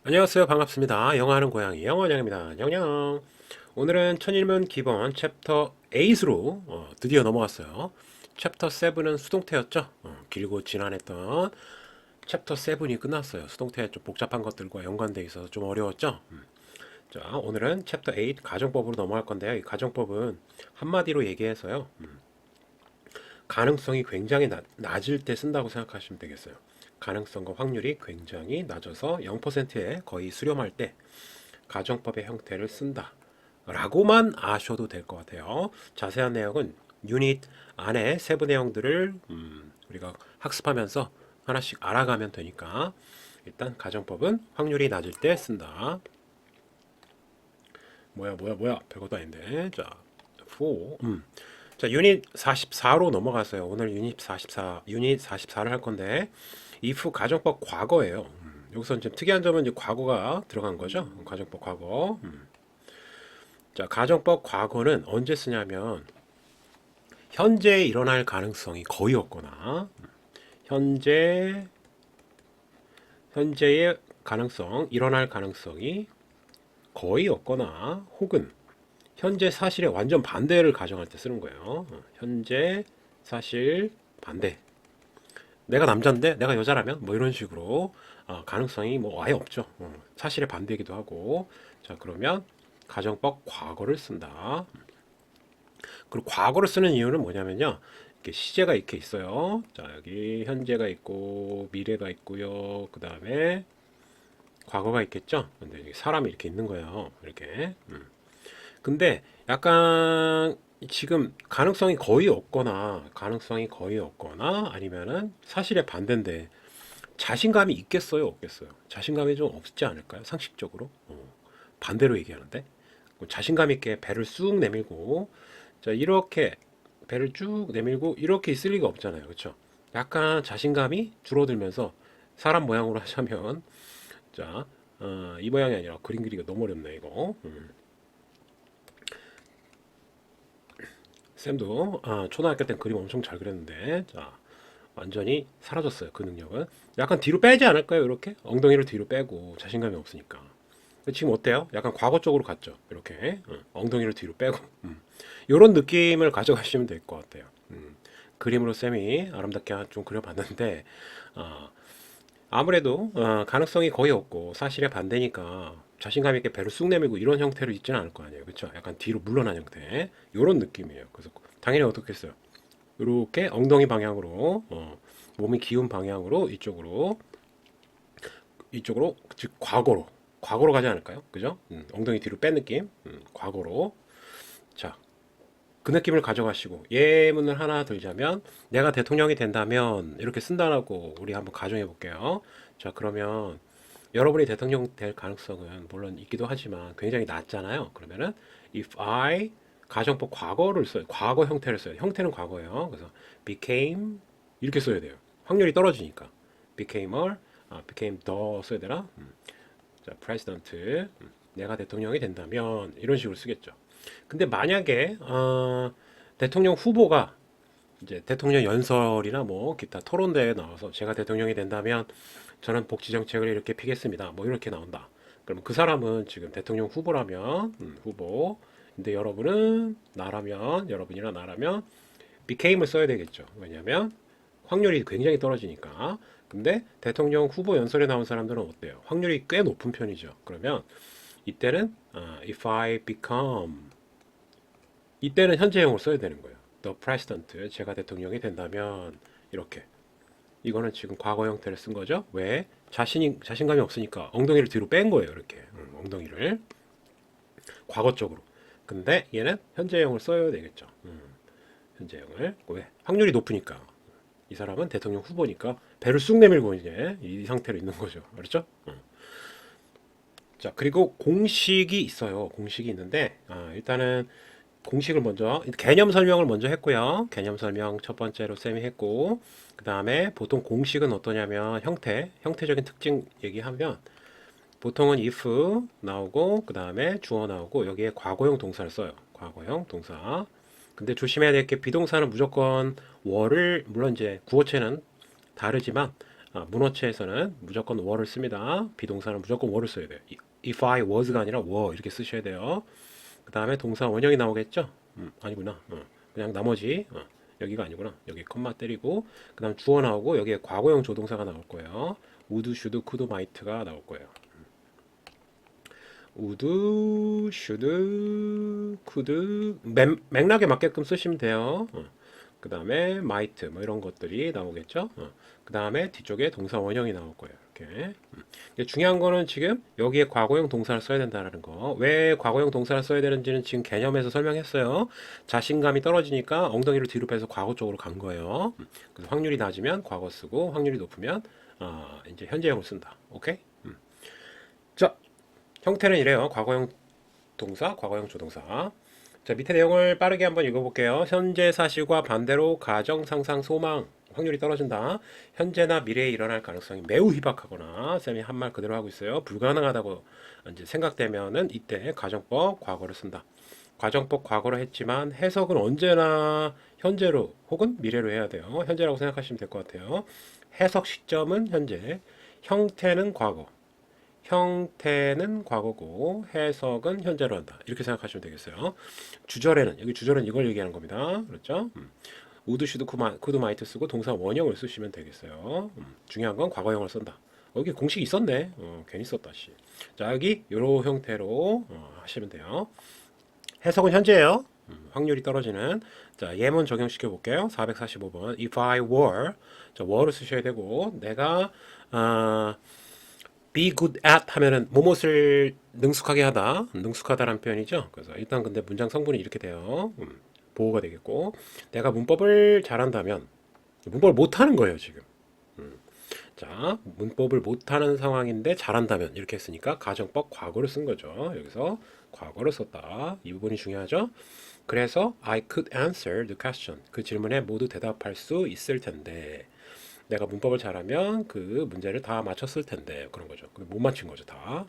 안녕하세요. 반갑습니다. 영어하는 고양이 영원영입니다. 영영. 오늘은 천일문 기본 챕터 8으로 드디어 넘어왔어요. 챕터 7은 수동태였죠. 길고 지난했던 챕터 7이 끝났어요. 수동태 좀 복잡한 것들과 연관돼 있어서 좀 어려웠죠. 자, 오늘은 챕터 8 가정법으로 넘어갈 건데요. 이 가정법은 한마디로 얘기해서요. 가능성이 굉장히 낮을 때 쓴다고 생각하시면 되겠어요. 가능성과 확률이 굉장히 낮아서 0%에 거의 수렴할 때 가정법의 형태를 쓴다 라고만 아셔도 될 것 같아요. 자세한 내용은 유닛 안에 세부 내용들을 우리가 학습하면서 하나씩 알아가면 되니까 일단 가정법은 확률이 낮을 때 쓴다. 뭐야 별것도 아닌데. 자, 4. 자, 유닛 44로 넘어가서요. 오늘 유닛 44를 할 건데 if 가정법 과거예요. 여기서 이제 특이한 점은 이제 과거가 들어간 거죠. 가정법 과거. 자, 가정법 과거는 언제 쓰냐면 현재 일어날 가능성이 거의 없거나 현재의 가능성, 일어날 가능성이 거의 없거나 혹은 현재 사실의 완전 반대를 가정할 때 쓰는 거예요. 현재 사실 반대. 내가 남자인데 내가 여자라면 뭐 이런 식으로 가능성이 뭐 아예 없죠. 사실의 반대이기도 하고. 자, 그러면 가정법 과거를 쓴다. 그리고 과거를 쓰는 이유는 뭐냐면요. 이렇게 시제가 이렇게 있어요. 자, 여기 현재가 있고 미래가 있고요. 그 다음에 과거가 있겠죠. 근데 여기 사람이 이렇게 있는 거예요. 이렇게. 근데 약간 지금 가능성이 거의 없거나 아니면은 사실의 반대인데 자신감이 있겠어요, 없겠어요? 자신감이 좀 없지 않을까요? 상식적으로. 반대로 얘기하는데 자신감 있게 배를 쑥 내밀고 자, 이렇게 배를 쭉 내밀고 이렇게 있을 리가 없잖아요. 그렇죠? 약간 자신감이 줄어들면서 사람 모양으로 하자면 자, 이 모양이 아니라 그림 그리기가 너무 어렵네 이거. 쌤도 초등학교 때 그림 엄청 잘 그렸는데 자 완전히 사라졌어요 그 능력은. 약간 뒤로 빼지 않을까요? 이렇게 엉덩이를 뒤로 빼고 자신감이 없으니까. 지금 어때요? 약간 과거 쪽으로 갔죠. 이렇게 엉덩이를 뒤로 빼고 이런 느낌을 가져가시면 될 것 같아요. 그림으로 쌤이 아름답게 좀 그려봤는데 어, 아무래도 가능성이 거의 없고 사실에 반대니까 자신감 있게 배를 쑥 내밀고 이런 형태로 있지는 않을 거 아니에요. 그렇죠? 약간 뒤로 물러난 형태 이런 느낌이에요. 그래서 당연히 어떻겠어요? 이렇게 엉덩이 방향으로 몸이 기운 방향으로 이쪽으로 즉 과거로 가지 않을까요? 그죠? 엉덩이 뒤로 뺀 느낌 과거로. 자, 그 느낌을 가져가시고 예문을 하나 들자면 내가 대통령이 된다면 이렇게 쓴다라고 우리 한번 가정해 볼게요. 자, 그러면 여러분이 대통령 될 가능성은 물론 있기도 하지만 굉장히 낮잖아요. 그러면은 if I 가정법 과거를 써요. 과거 형태를 써요. 형태는 과거예요. 그래서 became 이렇게 써야 돼요. 확률이 떨어지니까 became 더 써야 되나? 자, president 내가 대통령이 된다면 이런 식으로 쓰겠죠. 근데 만약에 대통령 후보가 이제 대통령 연설이나 뭐 기타 토론대회에 나와서 제가 대통령이 된다면 저는 복지 정책을 이렇게 피겠습니다. 뭐 이렇게 나온다. 그러면 그 사람은 지금 대통령 후보라면 후보. 근데 여러분이나 나라면 became을 써야 되겠죠. 왜냐하면 확률이 굉장히 떨어지니까. 근데 대통령 후보 연설에 나온 사람들은 어때요? 확률이 꽤 높은 편이죠. 그러면 이때는 if I become 이때는 현재형으로 써야 되는 거예요. The president 제가 대통령이 된다면 이렇게 이거는 지금 과거 형태를 쓴 거죠. 왜? 자신감이 없으니까 엉덩이를 뒤로 뺀 거예요. 이렇게 엉덩이를 과거 쪽으로. 근데 얘는 현재형을 써야 되겠죠. 현재형을 왜? 확률이 높으니까 이 사람은 대통령 후보니까 배를 쑥 내밀고 이제 이 상태로 있는 거죠. 그렇죠? 자, 그리고 공식이 있어요. 공식이 있는데 일단은 공식을 먼저 개념 설명을 먼저 했고요. 개념 설명 첫 번째로 쌤이 했고 그 다음에 보통 공식은 어떠냐면 형태적인 특징 얘기하면 보통은 if 나오고 그 다음에 주어 나오고 여기에 과거형 동사를 써요. 과거형 동사. 근데 조심해야 될 게 비동사는 무조건 월을 물론 이제 구어체는 다르지만 문어체에서는 무조건 were를 씁니다. 비동사는 무조건 were를 써야 돼요. if I was가 아니라 were 이렇게 쓰셔야 돼요. 그 다음에 동사 원형이 나오겠죠? 아니구나. 그냥 나머지 여기가 아니구나. 여기 컴마 때리고 그 다음 주어 나오고 여기에 과거형 조동사가 나올 거예요. would, should, could, might가 나올 거예요. would, should, could 맥락에 맞게끔 쓰시면 돼요. 그 다음에 might 뭐 이런 것들이 나오겠죠. 그 다음에 뒤쪽에 동사 원형이 나올 거예요. 이렇게. 중요한 거는 지금 여기에 과거형 동사를 써야 된다는 거. 왜 과거형 동사를 써야 되는지는 지금 개념에서 설명했어요. 자신감이 떨어지니까 엉덩이를 뒤로 빼서 과거 쪽으로 간 거예요. 그래서 확률이 낮으면 과거 쓰고 확률이 높으면 이제 현재형을 쓴다. 오케이? 자, 형태는 이래요. 과거형 동사, 과거형 조동사. 자, 밑에 내용을 빠르게 한번 읽어볼게요. 현재 사실과 반대로 가정, 상상, 소망 확률이 떨어진다. 현재나 미래에 일어날 가능성이 매우 희박하거나 쌤이 한 말 그대로 하고 있어요. 불가능하다고 이제 생각되면은 이때 가정법 과거를 쓴다. 가정법 과거로 했지만 해석은 언제나 현재로 혹은 미래로 해야 돼요. 현재라고 생각하시면 될 것 같아요. 해석 시점은 현재, 형태는 과거. 형태는 과거고 해석은 현재로 한다. 이렇게 생각하시면 되겠어요. 주절에는 여기 주절은 이걸 얘기하는 겁니다. 그렇죠? would, should, could, might 쓰고 동사 원형을 쓰시면 되겠어요. 중요한 건 과거형을 쓴다. 여기 공식이 있었네. 괜히 썼다 씨. 자, 여기 이런 형태로 하시면 돼요. 해석은 현재예요. 확률이 떨어지는. 자, 예문 적용시켜 볼게요. 445번. If I were, 자, were를 쓰셔야 되고 내가 be good at 하면은 무엇을 능숙하게 하다, 능숙하다라는 표현이죠. 그래서 일단 근데 문장 성분이 이렇게 돼요. 보호가 되겠고 내가 문법을 잘한다면 문법을 못하는 거예요 지금. 자, 문법을 못하는 상황인데 잘한다면 이렇게 했으니까 가정법 과거를 쓴 거죠. 여기서 과거를 썼다. 이 부분이 중요하죠. 그래서 I could answer the question. 그 질문에 모두 대답할 수 있을 텐데 내가 문법을 잘하면 그 문제를 다 맞췄을 텐데 그런 거죠. 못 맞힌 거죠 다.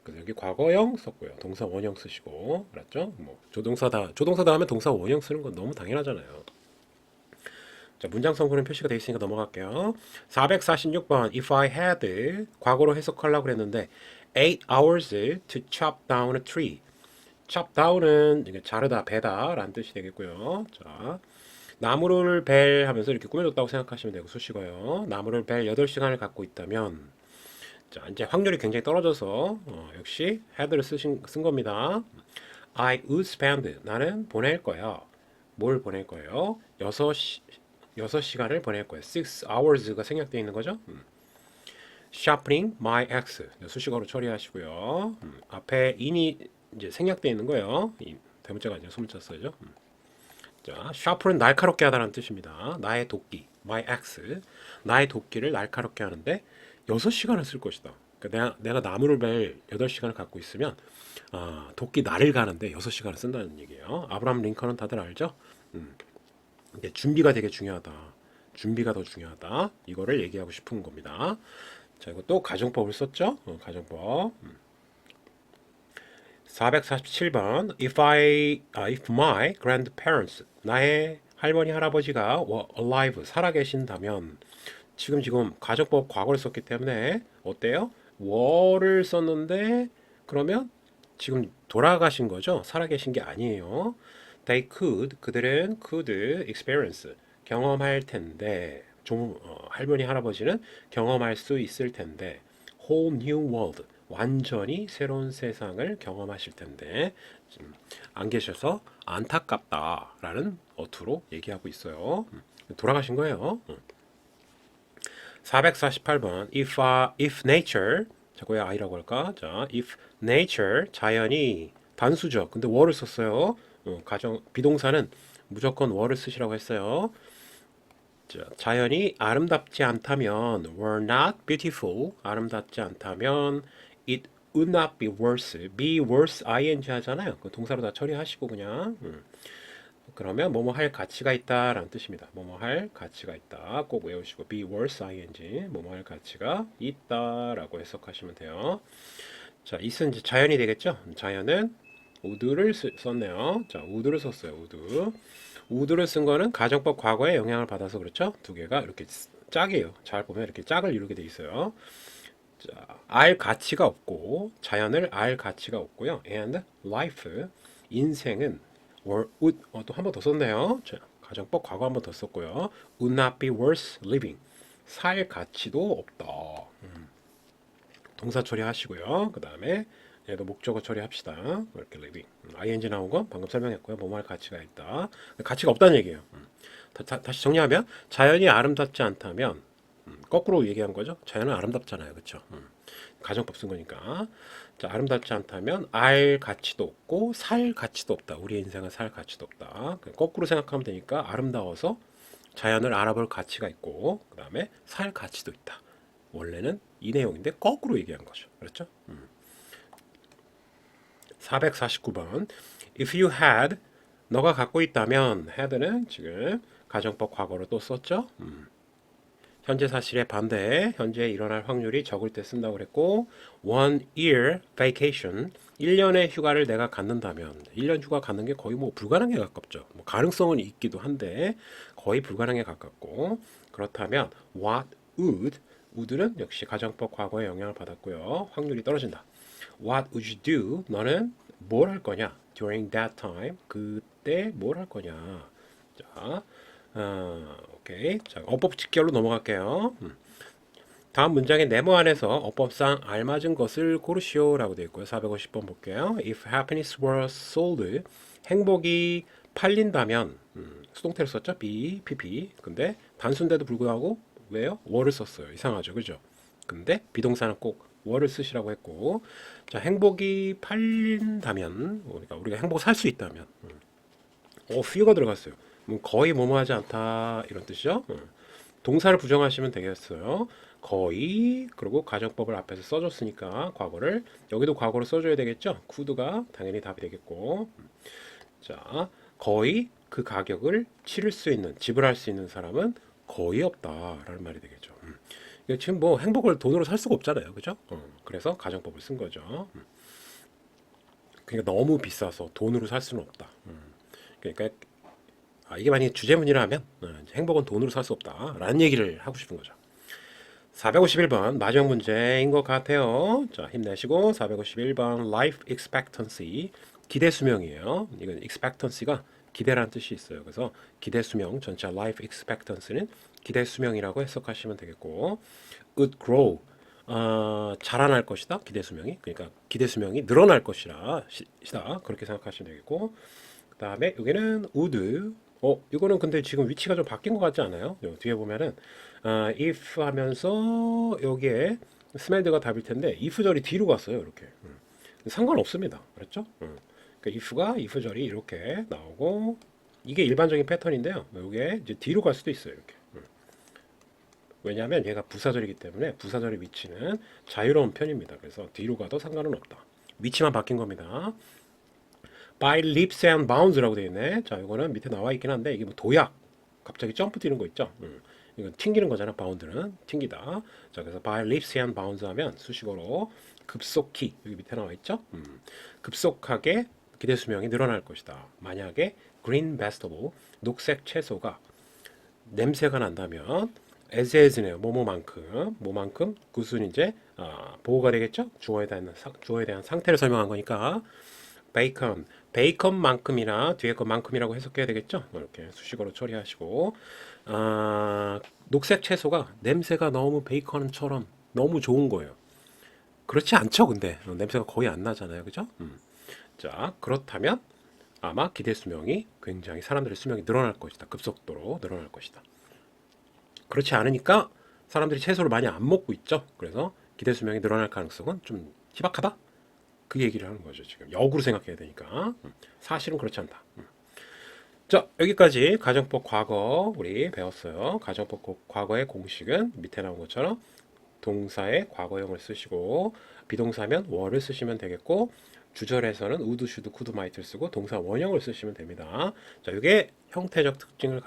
그래서 여기 과거형 썼고요. 동사 원형 쓰시고 알았죠? 뭐 조동사다 하면 동사 원형 쓰는 건 너무 당연하잖아요. 자, 문장 성분은 표시가 되어 있으니까 넘어갈게요. 446번 If I had 과거로 해석하려고 그랬는데 8 hours to chop down a tree. chop down은 이게 자르다, 베다 라는 뜻이 되겠고요. 자, 나무를 벨 하면서 이렇게 꾸며줬다고 생각하시면 되고 수식어요. 나무를 벨 8시간을 갖고 있다면 자, 이제 확률이 굉장히 떨어져서 역시 had를 쓴 겁니다. I would spend 나는 보낼 거야. 뭘 보낼 거예요? 6시간을 보낼 거예요. 6 hours가 생략되어 있는 거죠. sharpening my axe 수식어로 처리하시고요. 앞에 in이 이제 생략되어 있는 거예요. 대문자가 아니라 소문자 써야죠. 자, sharp는 날카롭게 하다는 뜻입니다. 나의 도끼, my axe, 나의 도끼를 날카롭게 하는데 6시간을 쓸 것이다. 그러니까 내가 나무를 벨 8시간을 갖고 있으면 도끼 날을 가는데 6시간을 쓴다는 얘기예요. 아브라함 링컨은 다들 알죠? 근데 준비가 되게 중요하다. 준비가 더 중요하다. 이거를 얘기하고 싶은 겁니다. 자, 이것도 가정법을 썼죠? 가정법. 447번 If my grandparents 나의 할머니 할아버지가 were alive 살아계신다면 지금 가정법 과거를 썼기 때문에 어때요? were를 썼는데 그러면 지금 돌아가신 거죠? 살아계신 게 아니에요. They could 그들은 could experience 경험할 텐데 할머니 할아버지는 경험할 수 있을 텐데 whole new world 완전히 새로운 세상을 경험하실 텐데 안 계셔서 안타깝다라는 어투로 얘기하고 있어요. 돌아가신 거예요. 448번 if nature 자고요 I라고 할까? 자, if nature 자연이 단수죠. 근데 were를 썼어요. 비동사는 무조건 were를 쓰시라고 했어요. 자, 자연이 아름답지 않다면 were not beautiful 아름답지 않다면 it would not be worse be worse ing 하잖아요. 그 동사로 다 처리하시고 그냥 그러면 뭐뭐 할 가치가 있다 라는 뜻입니다. 뭐뭐 할 가치가 있다 꼭 외우시고 be worse ing 뭐뭐 할 가치가 있다 라고 해석하시면 돼요. 자, it은 이제 자연이 되겠죠. 자연은 would를 썼네요. 자, would를 썼어요. would를 쓴 거는 가정법 과거에 영향을 받아서 그렇죠. 두 개가 이렇게 짝이에요. 잘 보면 이렇게 짝을 이루게 돼 있어요. 자, 알 가치가 없고 자연을 알 가치가 없고요. And life 인생은 would 또 한 번 더 썼네요. 자, 가정법 과거 한 번 더 썼고요. would not be worth living 살 가치도 없다. 동사 처리하시고요. 그 다음에 얘도 목적어 처리합시다. 이렇게 living ing 나온 건 방금 설명했고요. 뭐뭐 할 가치가 있다. 가치가 없다는 얘기예요. 다시 정리하면 자연이 아름답지 않다면 거꾸로 얘기한 거죠. 자연은 아름답잖아요. 그렇죠? 가정법 쓴 거니까. 자, 아름답지 않다면 알 가치도 없고 살 가치도 없다. 우리의 인생은 살 가치도 없다. 거꾸로 생각하면 되니까 아름다워서 자연을 알아볼 가치가 있고 그 다음에 살 가치도 있다. 원래는 이 내용인데 거꾸로 얘기한 거죠. 그렇죠? 449번 If you had 너가 갖고 있다면 had는 지금 가정법 과거로 또 썼죠. 현재 사실의 반대에 현재 일어날 확률이 적을 때 쓴다고 그랬고 one year vacation 1년의 휴가를 내가 갖는다면 1년 휴가 갖는 게 거의 뭐 불가능에 가깝죠. 뭐 가능성은 있기도 한데 거의 불가능에 가깝고 그렇다면 what would는 역시 가정법 과거에 영향을 받았고요. 확률이 떨어진다. What would you do? 너는 뭘 할 거냐? During that time 그때 뭘 할 거냐? 자, 오케이. 자, 어법 직결로 넘어갈게요. 다음 문장의 네모 안에서 어법상 알맞은 것을 고르시오라고 되어 있고요. 450번 볼게요. If happiness were sold, 행복이 팔린다면 수동태를 썼죠. be, pp. 근데 단수인데도 불구하고 왜요? were를 썼어요. 이상하죠, 그죠? 근데 비동사는 꼭 were를 쓰시라고 했고, 자, 행복이 팔린다면, 그러니까 우리가 행복 살 수 있다면, few가 들어갔어요. 거의 뭐뭐하지 않다 이런 뜻이죠. 동사를 부정하시면 되겠어요. 거의 그리고 가정법을 앞에서 써줬으니까 과거를 여기도 과거를 써줘야 되겠죠. could가 당연히 답이 되겠고 자 거의 그 가격을 치를 수 있는 지불할 수 있는 사람은 거의 없다라는 말이 되겠죠. 지금 뭐 행복을 돈으로 살 수가 없잖아요, 그죠? 그래서 가정법을 쓴 거죠. 그러니까 너무 비싸서 돈으로 살 수는 없다. 그러니까 이게 만약에 주제문이라면 행복은 돈으로 살 수 없다라는 얘기를 하고 싶은 거죠. 451번 마지막 문제인 것 같아요. 자, 힘내시고 451번 life expectancy 기대 수명이에요. 이건 expectancy가 기대라는 뜻이 있어요. 그래서 기대 수명 전체 life expectancy는 기대 수명이라고 해석하시면 되겠고 would grow 자라날 것이다. 기대 수명이 그러니까 기대 수명이 늘어날 것이다. 그렇게 생각하시면 되겠고 그 다음에 여기는 would 이거는 근데 지금 위치가 좀 바뀐 것 같지 않아요? 뒤에 보면은 if 하면서 여기에 스멜드가 답일 텐데 if 절이 뒤로 갔어요. 이렇게 상관없습니다. 그렇죠? 그러니까 if가 if 절이 이렇게 나오고 이게 일반적인 패턴인데요. 이게 이제 뒤로 갈 수도 있어요. 이렇게 왜냐하면 얘가 부사절이기 때문에 부사절의 위치는 자유로운 편입니다. 그래서 뒤로 가도 상관은 없다. 위치만 바뀐 겁니다. by leaps and bounds라고 되어 있네. 자, 이거는 밑에 나와 있긴 한데 이게 뭐 도약, 갑자기 점프 뛰는 거 있죠. 이건 튕기는 거잖아. 바운드는 튕기다. 자, 그래서 by leaps and bounds 하면 수식어로 급속히 여기 밑에 나와 있죠. 급속하게 기대 수명이 늘어날 것이다. 만약에 green vegetable 녹색 채소가 냄새가 난다면 as네요. 뭐만큼 그것은 이제 보호가 되겠죠. 주어에 대한 상태를 설명한 거니까. 베이컨만큼이나 뒤에 것만큼이라고 해석해야 되겠죠. 이렇게 수식어로 처리하시고 녹색 채소가 냄새가 너무 베이컨처럼 너무 좋은 거예요. 그렇지 않죠. 근데 냄새가 거의 안 나잖아요, 그죠? 자, 그렇다면 아마 기대 수명이 굉장히 사람들의 수명이 늘어날 것이다. 급속도로 늘어날 것이다. 그렇지 않으니까 사람들이 채소를 많이 안 먹고 있죠. 그래서 기대 수명이 늘어날 가능성은 좀 희박하다. 그 얘기를 하는 거죠. 지금 역으로 생각해야 되니까. 사실은 그렇지 않다. 자, 여기까지 가정법 과거 우리 배웠어요. 가정법 과거의 공식은 밑에 나온 것처럼 동사의 과거형을 쓰시고 비동사면 were를 쓰시면 되겠고 주절에서는 would, should, could, might를 쓰고 동사 원형을 쓰시면 됩니다. 자, 이게 형태적 특징이고요.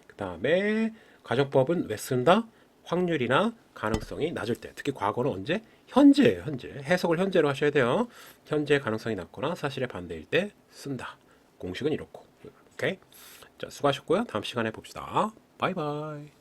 그 다음에 가정법은 왜 쓴다? 확률이나 가능성이 낮을 때, 특히 과거는 언제? 현재예요. 현재. 해석을 현재로 하셔야 돼요. 현재 가능성이 낮거나 사실의 반대일 때 쓴다. 공식은 이렇고. 오케이? 자, 수고하셨고요. 다음 시간에 봅시다. 바이바이.